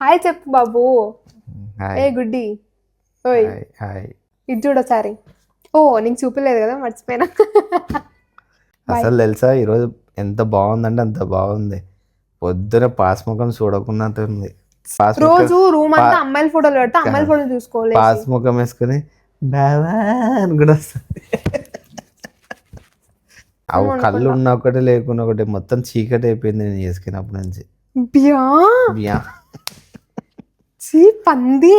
Hi చెప్పు బాబు. Hi ఏ గుడ్డి. ఓయ్ హాయ్ హాయ్. ఇది చూడొసారి. ఓ నీకు చూపలేదు కదా, మర్చిపోయినా. బాయ్. అసలు తెలుసా ఈరోజు ఎంత బాగుందంటే అంత బాగుంది. పొద్దున పాస్ముఖం చూడకుండా ఉంది. రోజు రూమ్ పా అంతా అమ్మాయిల ఫోటోలు పెడితే అమ్మాయిల ఫోటోలు చూసుకోలేదు. పాస్ముఖం వేసుకుని బావా అని కూడా వస్తుంది. అవి కళ్ళు ఉన్న ఒకటి లేకున్నా ఒకటి మొత్తం చీకటి అయిపోయింది నేను చేసుకున్నప్పటి నుంచి. బియా బియా చీ పంది.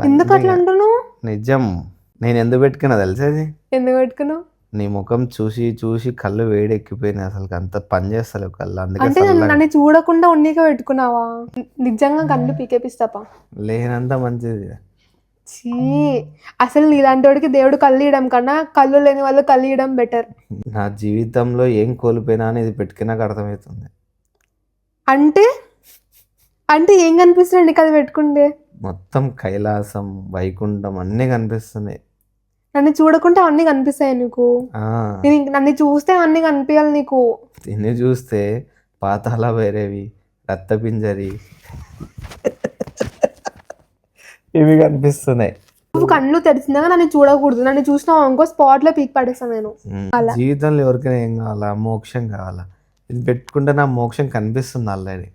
ఎందుకు అట్లా అంటున్నావు? నిజం. నేను ఎందుకు పెట్టుకున్నా తెలుసా అది? ఎందుకు పెట్టుకున్నావు? నీ ముఖం చూసి చూసి కళ్ళు వేడెక్కిపోయినాయి. అసలు అంత పని చేస్తలేవు కళ్ళు. అంటే అందుకే నన్ను చూడకుండా ఉన్నీకే పెట్టుకున్నావా? నిజంగా కళ్ళు పీకేపిస్తాపా. లేనంత మంచిది. చీ అసలు ఇలాంటి వాడికి దేవుడు కళ్ళు ఇవ్వడం కన్నా కళ్ళు లేని వాళ్ళు కళ్ళు ఇవ్వడం బెటర్. నా జీవితంలో ఏం కోల్పోయినా అని ఇది పెట్టుకున్నాక అర్థమవుతుంది. అంటే అంటే ఏం కనిపిస్తుంది నీకు అది పెట్టుకుంటే? మొత్తం కైలాసం వైకుంఠం అన్నీ కనిపిస్తున్నాయి. నన్ను చూడకుంటే అన్నీ కనిపిస్తాయి నీకు? ఆ, నన్ను చూస్తే అన్నీ కనిపించాలి నీకు. దీన్ని చూస్తే పాతాళ భైరవి, రక్తపింజరి ఇవి కనిపిస్తున్నాయి. నువ్వు కళ్ళు తెరిచిందాక నన్ను చూడకూడదు. నన్ను చూసినావు ఇంకో స్పాట్ లో పీక్ పడేస్తాను నేను. అలా జీవితంలో ఎవరికైనా ఏం కావాలా? మోక్షం కావాలా? ఇది పెట్టుకుంటే నా మోక్షం కనిపిస్తుంది ఆల్రెడీ.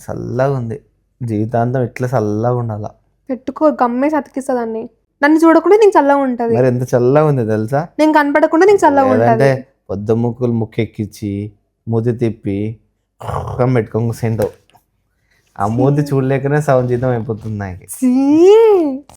చల్లగా ఉంది. జీవితాంతం ఇట్లా చల్లగా ఉండాలా. పెట్టుకో, గమ్మేసి అతికిస్తా దాన్ని. నన్ను చూడకుండా నీకు చల్లగా ఉంటది. మరి ఎంత చల్లగా ఉంది తెలుసా? నేను కనపడకుండా నీకు చల్లగా ఉంటది. అంటే పొద్దు ముక్కులు ముక్కెక్కించి మూతి తిప్పి పెట్టుకొని కూర్చుంటావు. ఆ మూతి చూడలేకనే సగం జీతం అయిపోతుంది నాకు.